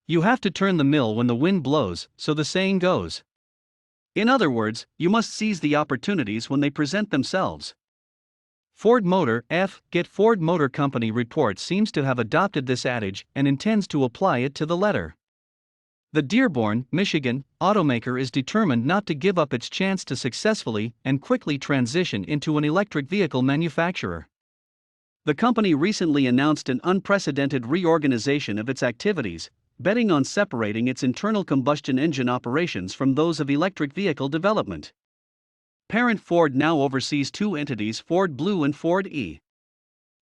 You have to turn the mill when the wind blows, so the saying goes. In other words, you must seize the opportunities when they present themselves. Ford Motor Company report seems to have adopted this adage and intends to apply it to the letter. The Dearborn, Michigan, automaker is determined not to give up its chance to successfully and quickly transition into an electric vehicle manufacturer. The company recently announced an unprecedented reorganization of its activities, betting on separating its internal combustion engine operations from those of electric vehicle development. Parent Ford now oversees two entities, Ford Blue and Ford E.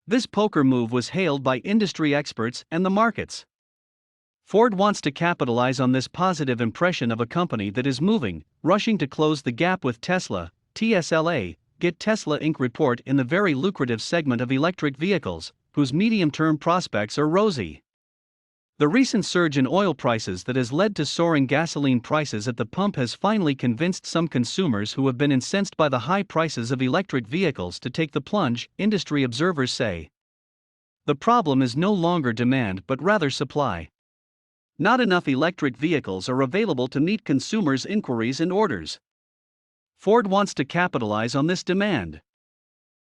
This poker move was hailed by industry experts and the markets. Ford wants to capitalize on this positive impression of a company that is rushing to close the gap with Tesla. TSLA, Get Tesla Inc. report in the very lucrative segment of electric vehicles, whose medium-term prospects are rosy. The recent surge in oil prices that has led to soaring gasoline prices at the pump has finally convinced some consumers who have been incensed by the high prices of electric vehicles to take the plunge, industry observers say. The problem is no longer demand but rather supply. Not enough electric vehicles are available to meet consumers' inquiries and orders. Ford wants to capitalize on this demand.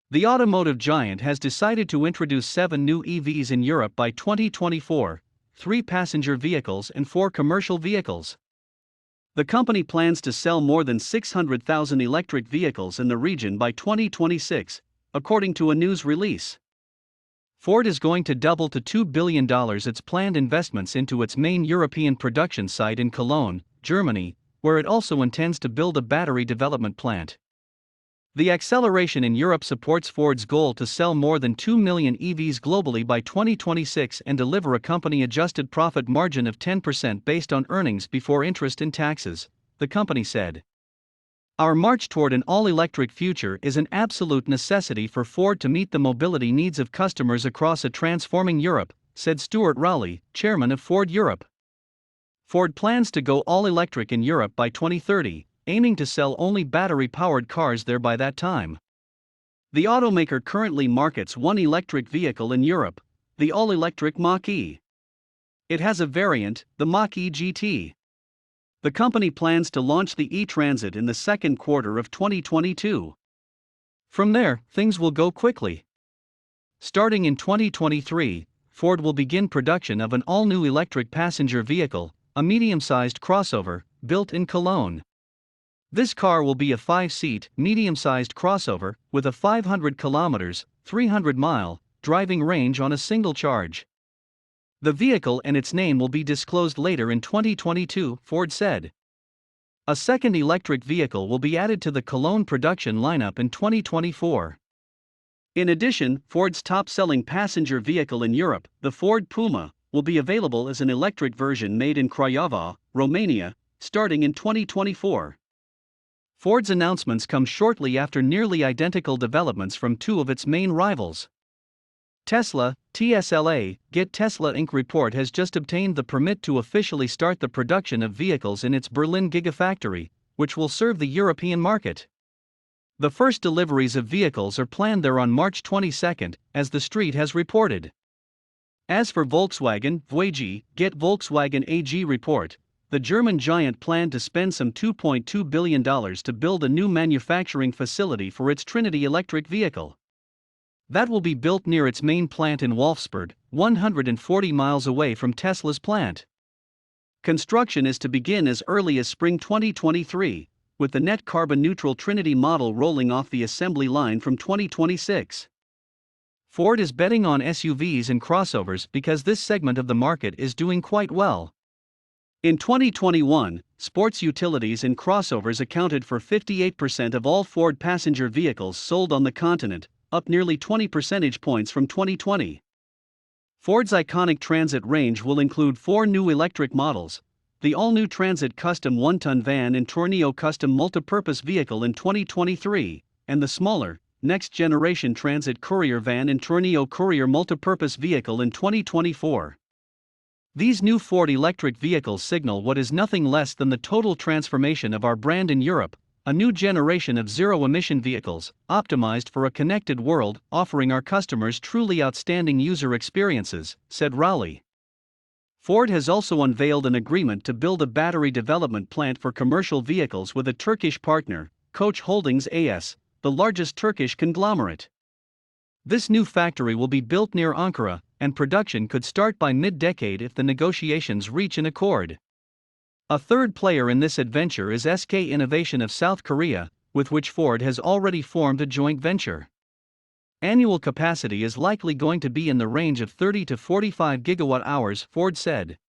The automotive giant has decided to introduce 7 new EVs in Europe by 2024, 3 passenger vehicles and 4 commercial vehicles. The company plans to sell more than 600,000 electric vehicles in the region by 2026, according to a news release. Ford is going to double to $2 billion its planned investments into its main European production site in Cologne, Germany, where it also intends to build a battery development plant. The acceleration in Europe supports Ford's goal to sell more than 2 million EVs globally by 2026 and deliver a company-adjusted profit margin of 10% based on earnings before interest and taxes, the company said. Our march toward an all-electric future is an absolute necessity for Ford to meet the mobility needs of customers across a transforming Europe, said Stuart Rowley, chairman of Ford Europe. Ford plans to go all-electric in Europe by 2030, aiming to sell only battery-powered cars there by that time. The automaker currently markets one electric vehicle in Europe, the all-electric Mach-E. It has a variant, the Mach-E GT. The company plans to launch the e-Transit in the second quarter of 2022. From there, things will go quickly. Starting in 2023, Ford will begin production of an all-new electric passenger vehicle, a medium-sized crossover, built in Cologne. This car will be a 5-seat, medium-sized crossover, with a 500 kilometers, 300-mile, driving range on a single charge. The vehicle and its name will be disclosed later in 2022, Ford said. A second electric vehicle will be added to the Cologne production lineup in 2024. In addition, Ford's top-selling passenger vehicle in Europe, the Ford Puma, will be available as an electric version made in Craiova, Romania, starting in 2024. Ford's announcements come shortly after nearly identical developments from two of its main rivals. Tesla, TSLA, Get Tesla Inc. report has just obtained the permit to officially start the production of vehicles in its Berlin Gigafactory, which will serve the European market. The first deliveries of vehicles are planned there on March 22, as the street has reported. As for Volkswagen, Get Volkswagen AG report, the German giant planned to spend some $2.2 billion to build a new manufacturing facility for its Trinity electric vehicle. That will be built near its main plant in Wolfsburg, 140 miles away from Tesla's plant. Construction is to begin as early as spring 2023, with the net carbon-neutral Trinity model rolling off the assembly line from 2026. Ford is betting on SUVs and crossovers because this segment of the market is doing quite well. In 2021, sports utilities and crossovers accounted for 58% of all Ford passenger vehicles sold on the continent, up nearly 20 percentage points from 2020. Ford's iconic Transit range will include 4 new electric models: the all-new Transit Custom 1-ton van and Tornio Custom multipurpose vehicle in 2023, and the smaller, next-generation Transit Courier van and Tornio Courier multipurpose vehicle in 2024. These new Ford electric vehicles signal what is nothing less than the total transformation of our brand in Europe, a new generation of zero-emission vehicles, optimized for a connected world, offering our customers truly outstanding user experiences, said Rowley. Ford has also unveiled an agreement to build a battery development plant for commercial vehicles with a Turkish partner, Koç Holdings AS, the largest Turkish conglomerate. This new factory will be built near Ankara, and production could start by mid-decade if the negotiations reach an accord. A third player in this adventure is SK Innovation of South Korea, with which Ford has already formed a joint venture. Annual capacity is likely going to be in the range of 30 to 45 gigawatt hours, Ford said.